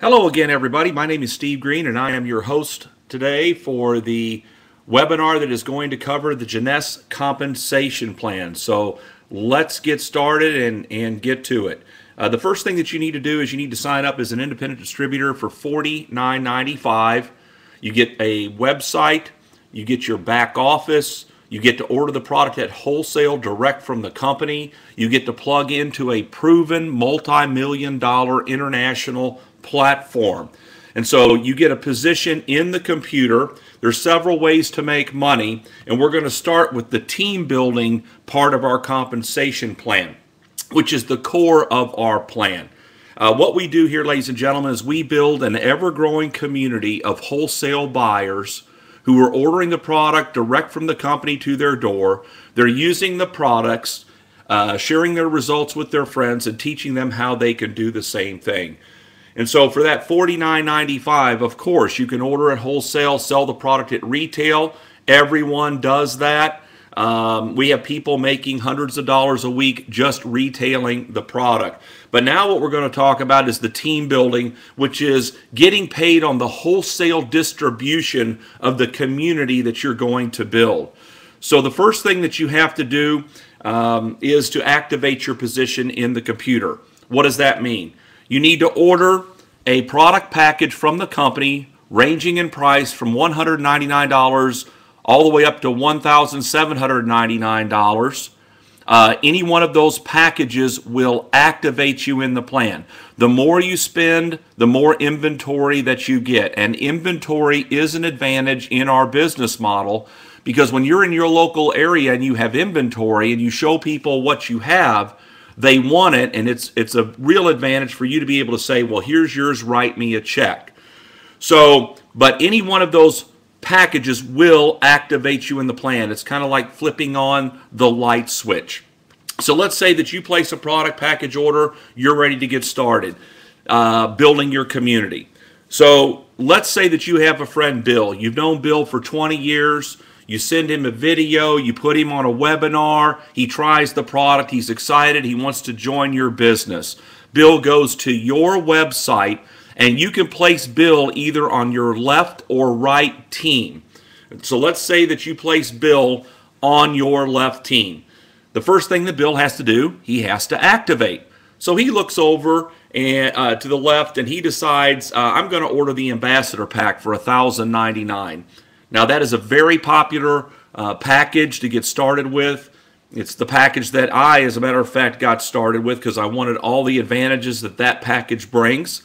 Hello again, everybody. My name is Steve Green, and I am your host today for the webinar that is going to cover the Jeunesse compensation plan. So let's get started and get to it. The first thing that you need to do is you need to sign up as an independent distributor for $49.95. You get a website, you get your back office, you get to order the product at wholesale direct from the company. You get to plug into a proven multi-million-dollar international platform. And so you get a position in the computer. There's several ways to make money, and we're going to start with the team building part of our compensation plan, which is the core of our plan. What we do here, ladies and gentlemen, is we build an ever-growing community of wholesale buyers who are ordering the product direct from the company to their door. They're using the products, sharing their results with their friends, and teaching them how they can do the same thing. And so for that $49.95, of course, you can order at wholesale, sell the product at retail. Everyone does that. We have people making hundreds of dollars a week just retailing the product. But now what we're going to talk about is the team building, which is getting paid on the wholesale distribution of the community that you're going to build. So the first thing that you have to do is to activate your position in the computer. What does that mean? You need to order a product package from the company ranging in price from $199 all the way up to $1,799. Any one of those packages will activate you in the plan. The more you spend, the more inventory that you get. And inventory is an advantage in our business model, because when you're in your local area and you have inventory and you show people what you have, they want it, and it's a real advantage for you to be able to say, well, here's yours, write me a check. So, but any one of those packages will activate you in the plan. It's kind of like flipping on the light switch. So let's say that you place a product package order, you're ready to get started building your community. So let's say that you have a friend, Bill. You've known Bill for 20 years. You send him a video, you put him on a webinar, he tries the product, he's excited, he wants to join your business. Bill goes to your website, and you can place Bill either on your left or right team. So let's say that you place Bill on your left team. The first thing that Bill has to do, he has to activate. So he looks over to the left and he decides, I'm going to order the Ambassador Pack for $1,099. Now that is a very popular package to get started with. It's the package that I, as a matter of fact, got started with because I wanted all the advantages that that package brings.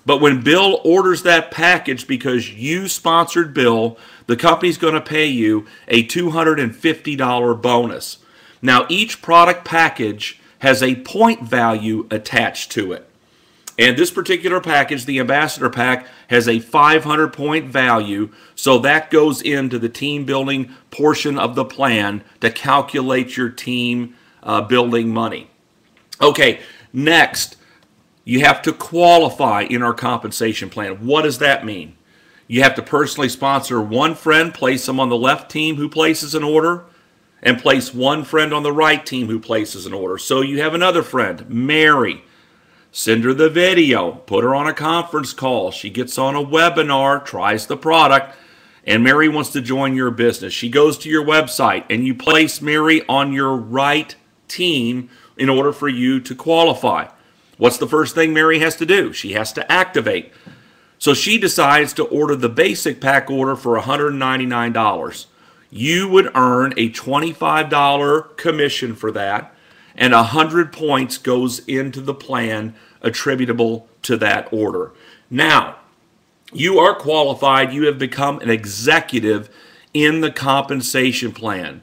But when Bill orders that package because you sponsored Bill, the company's going to pay you a $250 bonus. Now each product package has a point value attached to it. And this particular package, the Ambassador Pack, has a 500-point value, so that goes into the team building portion of the plan to calculate your team building money. Okay, next, you have to qualify in our compensation plan. What does that mean? You have to personally sponsor one friend, place them on the left team who places an order, and place one friend on the right team who places an order. So you have another friend, Mary. Send her the video, put her on a conference call. She gets on a webinar, tries the product, and Mary wants to join your business. She goes to your website, and you place Mary on your right team in order for you to qualify. What's the first thing Mary has to do? She has to activate. So she decides to order the basic pack order for $199. You would earn a $25 commission for that, and 100 points goes into the plan attributable to that order. Now, you are qualified. You have become an executive in the compensation plan.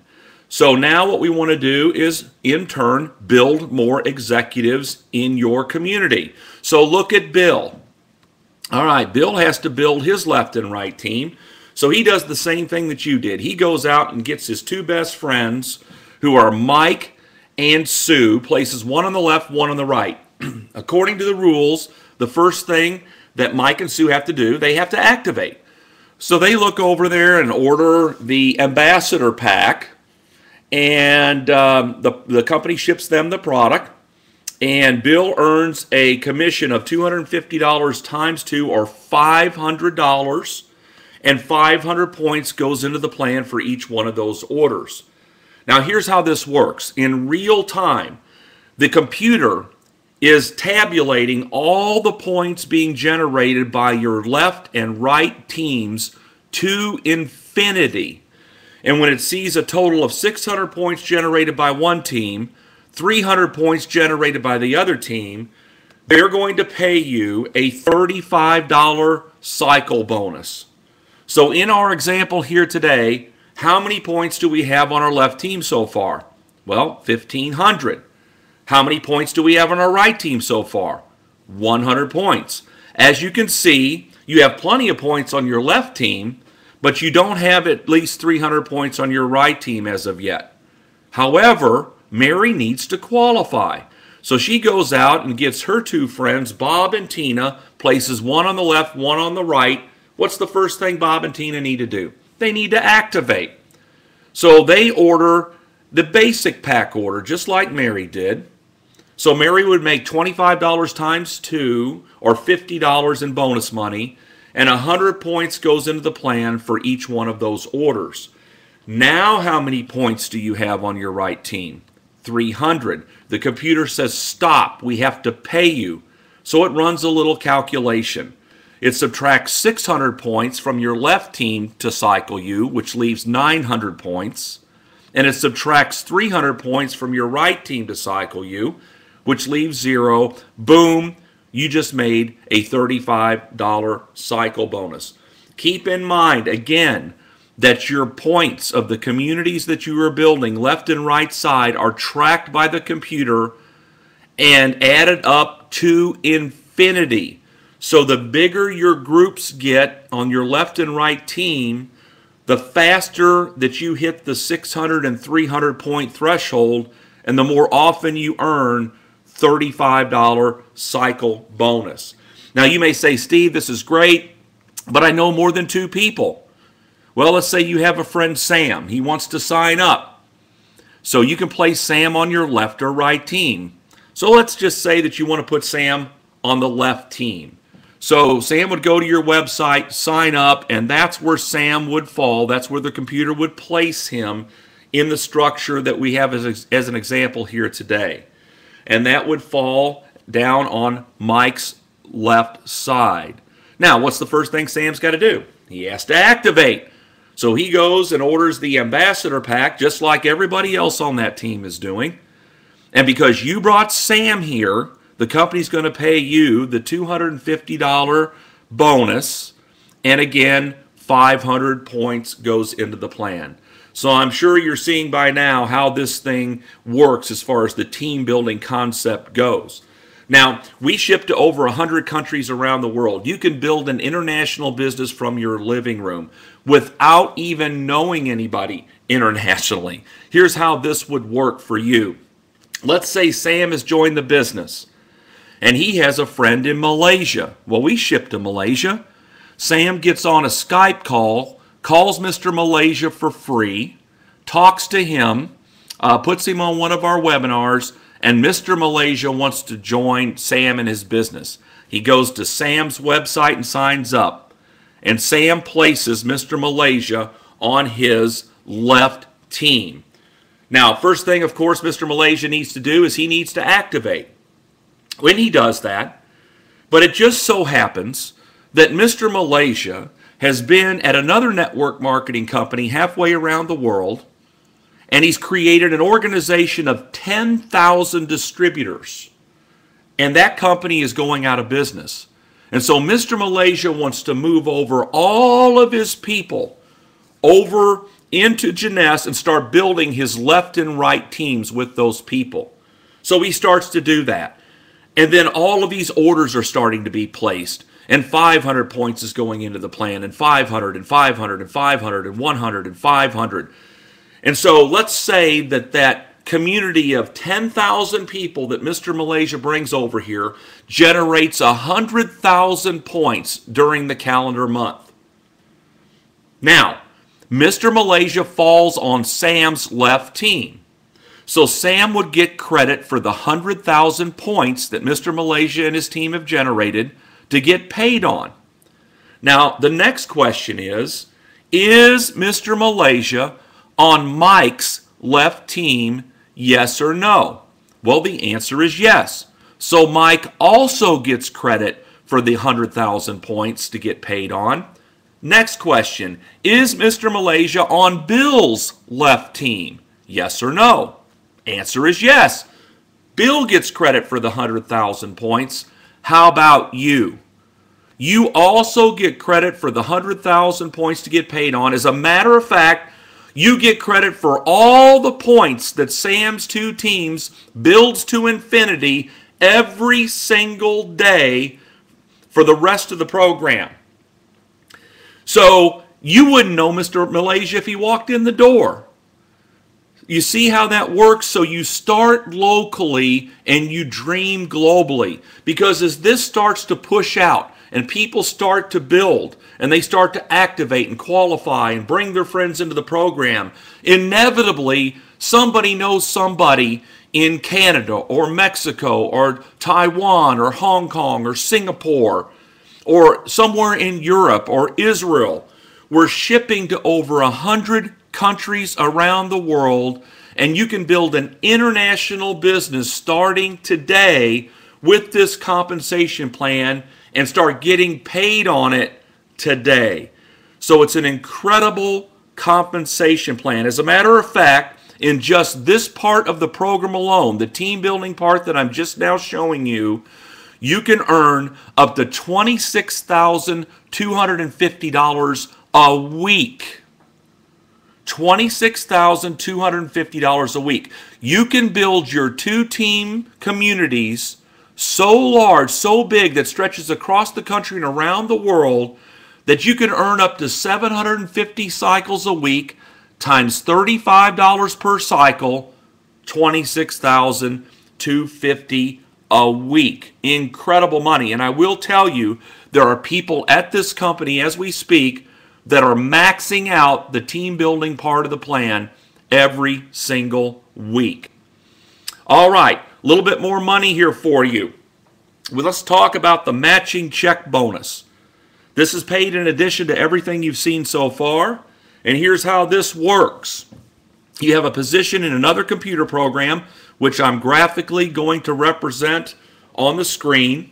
So now what we want to do is, in turn, build more executives in your community. So look at Bill. All right, Bill has to build his left and right team. So he does the same thing that you did. He goes out and gets his two best friends, who are Mike and Sue, places one on the left, one on the right. According to the rules, the first thing that Mike and Sue have to do, they have to activate. So they look over there and order the Ambassador Pack, and the company ships them the product. And Bill earns a commission of $250 times 2, or $500. And 500 points goes into the plan for each one of those orders. Now here's how this works. In real time, the computer is tabulating all the points being generated by your left and right teams to infinity. And when it sees a total of 600 points generated by one team, 300 points generated by the other team, they're going to pay you a $35 cycle bonus. So in our example here today, how many points do we have on our left team so far? Well, 1,500. How many points do we have on our right team so far? 100 points. As you can see, you have plenty of points on your left team, but you don't have at least 300 points on your right team as of yet. However, Mary needs to qualify. So she goes out and gets her two friends, Bob and Tina, places one on the left, one on the right. What's the first thing Bob and Tina need to do? They need to activate. So they order the basic pack order, just like Mary did. So Mary would make $25 times 2, or $50 in bonus money, and 100 points goes into the plan for each one of those orders. Now how many points do you have on your right team? 300. The computer says, stop, we have to pay you. So it runs a little calculation. It subtracts 600 points from your left team to cycle you, which leaves 900 points. And it subtracts 300 points from your right team to cycle you, which leaves 0. Boom, you just made a $35 cycle bonus. Keep in mind, again, that your points of the communities that you are building, left and right side, are tracked by the computer and added up to infinity. So the bigger your groups get on your left and right team, the faster that you hit the 600 and 300 point threshold, and the more often you earn $35 cycle bonus. Now you may say, Steve, this is great, but I know more than 2 people. Well, let's say you have a friend, Sam. He wants to sign up. So you can place Sam on your left or right team. So let's just say that you want to put Sam on the left team. So Sam would go to your website, sign up, and that's where Sam would fall. That's where the computer would place him in the structure that we have as an example here today. And that would fall down on Mike's left side. Now, what's the first thing Sam's got to do? He has to activate. So he goes and orders the ambassador pack, just like everybody else on that team is doing. And because you brought Sam here, the company's going to pay you the $250 bonus. And again, 500 points goes into the plan. So I'm sure you're seeing by now how this thing works as far as the team building concept goes. Now, we ship to over 100 countries around the world. You can build an international business from your living room without even knowing anybody internationally. Here's how this would work for you. Let's say Sam has joined the business and he has a friend in Malaysia. Well, we ship to Malaysia. Sam gets on a Skype call, calls Mr. Malaysia for free, talks to him, puts him on one of our webinars, and Mr. Malaysia wants to join Sam in his business. He goes to Sam's website and signs up. And Sam places Mr. Malaysia on his left team. Now, first thing, of course, Mr. Malaysia needs to do is he needs to activate. When he does that, but it just so happens that Mr. Malaysia has been at another network marketing company halfway around the world, and he's created an organization of 10,000 distributors. And that company is going out of business. And so Mr. Malaysia wants to move over all of his people over into Jeunesse and start building his left and right teams with those people. So he starts to do that. And then all of these orders are starting to be placed. And 500 points is going into the plan, and 500, and 500, and 500, and 100, and 500. And so let's say that that community of 10,000 people that Mr. Malaysia brings over here generates 100,000 points during the calendar month. Now, Mr. Malaysia falls on Sam's left team. So Sam would get credit for the 100,000 points that Mr. Malaysia and his team have generated to get paid on. Now, the next question is Mr. Malaysia on Mike's left team, yes or no? Well, the answer is yes. So Mike also gets credit for the 100,000 points to get paid on. Next question, is Mr. Malaysia on Bill's left team? Yes or no? Answer is yes. Bill gets credit for the 100,000 points. How about you? You also get credit for the 100,000 points to get paid on. As a matter of fact, you get credit for all the points that Sam's two teams builds to infinity every single day for the rest of the program. So you wouldn't know Mr. Malaysia if he walked in the door. You see how that works? So you start locally and you dream globally. Because as this starts to push out and people start to build and they start to activate and qualify and bring their friends into the program, inevitably somebody knows somebody in Canada or Mexico or Taiwan or Hong Kong or Singapore or somewhere in Europe or Israel. We're shipping to over 100 countries around the world, and you can build an international business starting today with this compensation plan and start getting paid on it today. So it's an incredible compensation plan. As a matter of fact, in just this part of the program alone, the team building part that I'm just now showing you, you can earn up to $26,250 a week. $26,250 a week. You can build your two-team communities so large, so big, that stretches across the country and around the world that you can earn up to 750 cycles a week times $35 per cycle, $26,250 a week. Incredible money. And I will tell you, there are people at this company as we speak that are maxing out the team building part of the plan every single week. All right, a little bit more money here for you. Well, let's talk about the matching check bonus. This is paid in addition to everything you've seen so far. And here's how this works. You have a position in another computer program, which I'm graphically going to represent on the screen.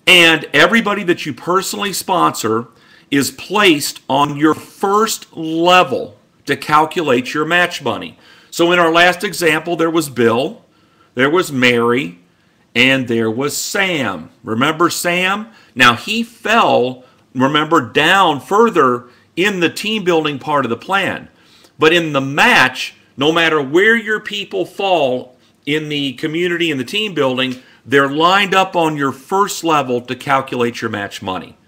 And everybody that you personally sponsor is placed on your first level to calculate your match money. So in our last example, there was Bill, there was Mary, and there was Sam. Remember Sam? Now he fell, remember, down further in the team building part of the plan. But in the match, no matter where your people fall in the community and the team building, they're lined up on your first level to calculate your match money.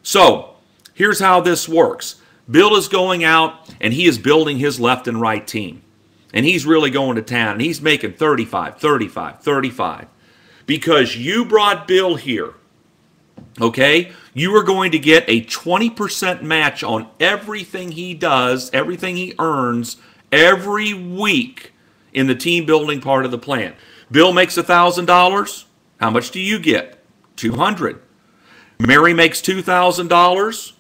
So here's how this works. Bill is going out and he is building his left and right team. And he's really going to town. And he's making 35, 35, 35. Because you brought Bill here, okay, you are going to get a 20% match on everything he does, everything he earns every week in the team building part of the plan. Bill makes $1,000. How much do you get? $200. Mary makes $2,000.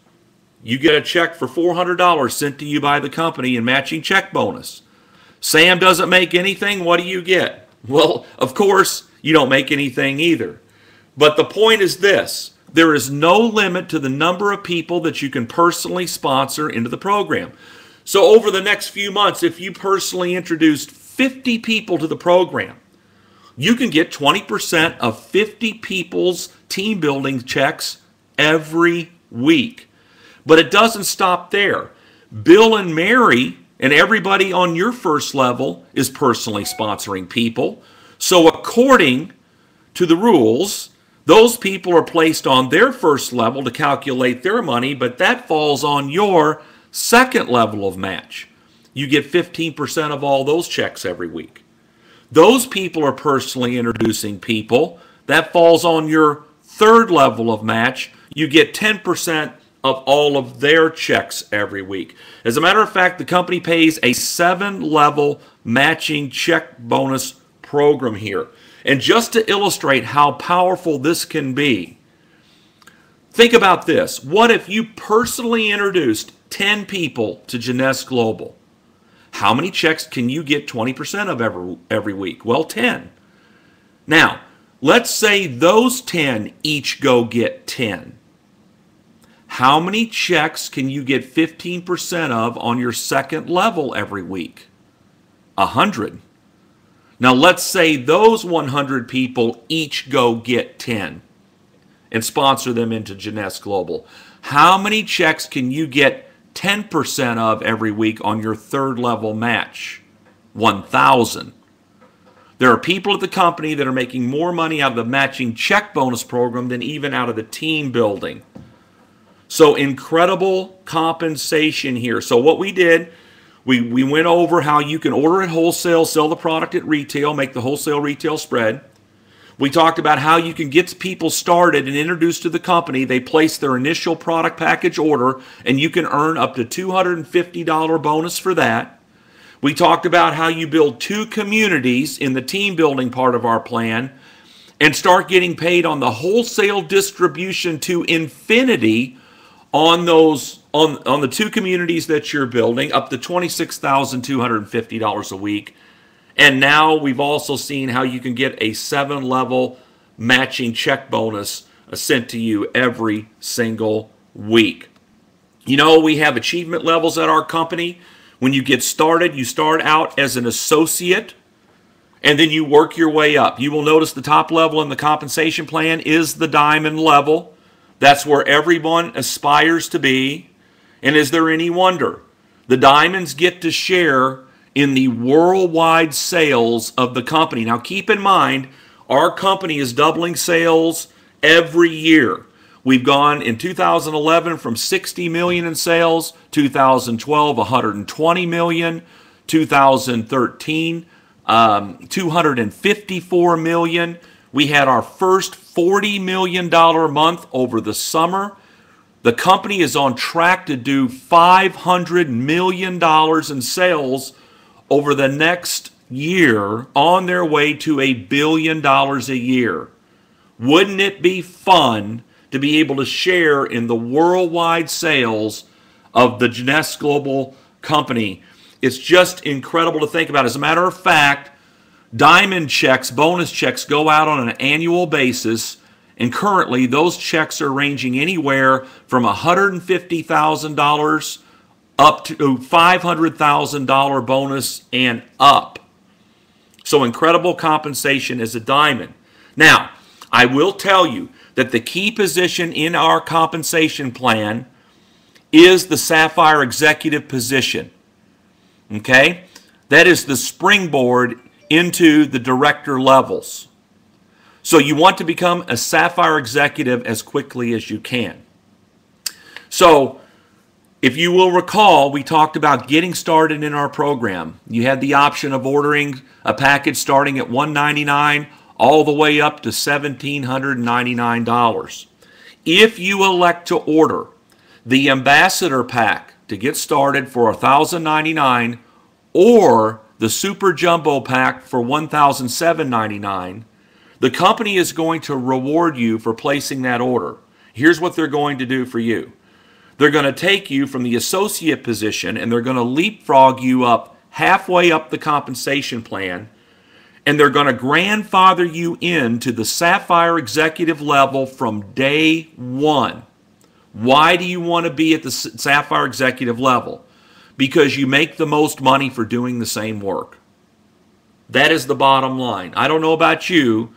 You get a check for $400 sent to you by the company in matching check bonus. Sam doesn't make anything. What do you get? Well, of course, you don't make anything either. But the point is this. There is no limit to the number of people that you can personally sponsor into the program. So over the next few months, if you personally introduced 50 people to the program, you can get 20% of 50 people's team building checks every week. But it doesn't stop there. Bill and Mary and everybody on your first level is personally sponsoring people. So according to the rules, those people are placed on their first level to calculate their money, but that falls on your second level of match. You get 15% of all those checks every week. Those people are personally introducing people. That falls on your third level of match. You get 10% of all of their checks every week. As a matter of fact, the company pays a 7-level matching check bonus program here. And just to illustrate how powerful this can be, think about this. What if you personally introduced 10 people to Jeunesse Global? How many checks can you get 20% of every week? Well, 10. Now, let's say those 10 each go get 10. How many checks can you get 15% of on your second level every week? 100. Now, let's say those 100 people each go get 10 and sponsor them into Jeunesse Global. How many checks can you get 10% of every week on your third level match? 1,000. There are people at the company that are making more money out of the matching check bonus program than even out of the team building. So incredible compensation here. So what we did, we went over how you can order at wholesale, sell the product at retail, make the wholesale retail spread. We talked about how you can get people started and introduced to the company. They place their initial product package order, and you can earn up to $250 bonus for that. We talked about how you build 2 communities in the team building part of our plan and start getting paid on the wholesale distribution to infinity on those on the 2 communities that you're building, up to $26,250 a week. And now we've also seen how you can get a 7-level matching check bonus sent to you every single week. You know, we have achievement levels at our company. When you get started, you start out as an associate, and then you work your way up. You will notice the top level in the compensation plan is the diamond level. That's where everyone aspires to be. And is there any wonder? The diamonds get to share in the worldwide sales of the company. Now keep in mind, our company is doubling sales every year. We've gone in 2011 from 60 million in sales, 2012 120 million, 2013 254 million. We had our first $40 million month over the summer. The company is on track to do $500 million in sales over the next year, on their way to $1 billion a year. Wouldn't it be fun to be able to share in the worldwide sales of the Jeunesse Global company? It's just incredible to think about. As a matter of fact, diamond checks, bonus checks, go out on an annual basis, and currently those checks are ranging anywhere from $150,000 up to $500,000 bonus and up. So incredible compensation as a diamond. Now, I will tell you that the key position in our compensation plan is the Sapphire Executive position. Okay? That is the springboard into the director levels. So you want to become a Sapphire Executive as quickly as you can. So if you will recall, we talked about getting started in our program. You had the option of ordering a package starting at $199 all the way up to $1,799. If you elect to order the Ambassador Pack to get started for $1,099 or the Super Jumbo Pack for $1,799, the company is going to reward you for placing that order. Here's what they're going to do for you. They're going to take you from the associate position and they're going to leapfrog you up halfway up the compensation plan, and they're going to grandfather you into the Sapphire Executive level from day one. Why do you want to be at the Sapphire Executive level? Because you make the most money for doing the same work. That is the bottom line. I don't know about you,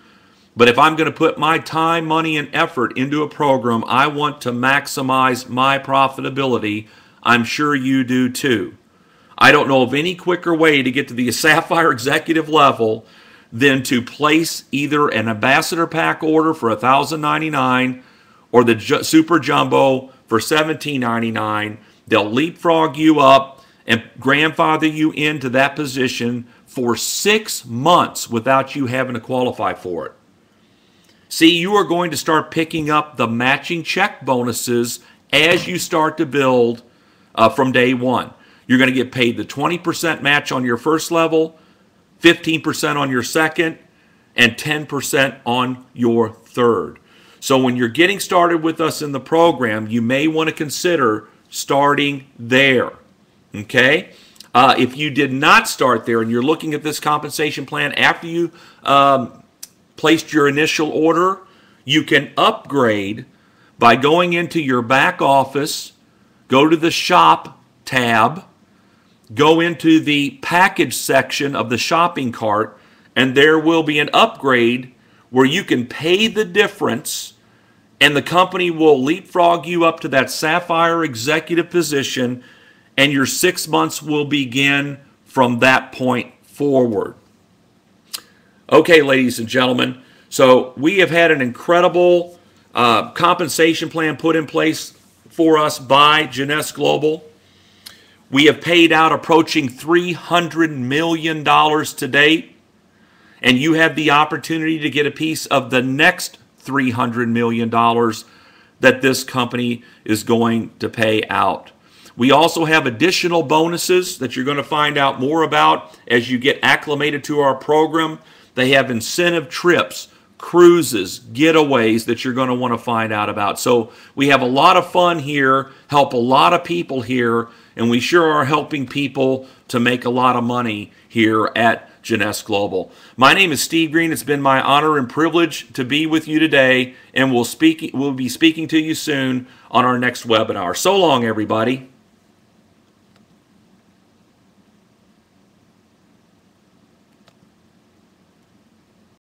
but if I'm going to put my time, money, and effort into a program, I want to maximize my profitability. I'm sure you do too. I don't know of any quicker way to get to the Sapphire Executive level than to place either an Ambassador Pack order for $1,099 or the Super Jumbo for $1,799. They'll leapfrog you up and grandfather you into that position for 6 months without you having to qualify for it. See, you are going to start picking up the matching check bonuses as you start to build from day one. You're going to get paid the 20% match on your first level, 15% on your second, and 10% on your third. So when you're getting started with us in the program, you may want to consider starting there. Okay? If you did not start there and you're looking at this compensation plan after you placed your initial order, you can upgrade by going into your back office, go to the shop tab, go into the package section of the shopping cart, and there will be an upgrade where you can pay the difference and the company will leapfrog you up to that Sapphire executive position, and your 6 months will begin from that point forward. Okay, ladies and gentlemen, so we have had an incredible compensation plan put in place for us by Jeunesse Global. We have paid out approaching $300 million to date, and you have the opportunity to get a piece of the next $300 million that this company is going to pay out. We also have additional bonuses that you're going to find out more about as you get acclimated to our program. They have incentive trips, cruises, getaways that you're going to want to find out about. So we have a lot of fun here, help a lot of people here, and we sure are helping people to make a lot of money here at Jeunesse Global. My name is Steve Green. It's been my honor and privilege to be with you today, and we'll be speaking to you soon on our next webinar. So long, everybody.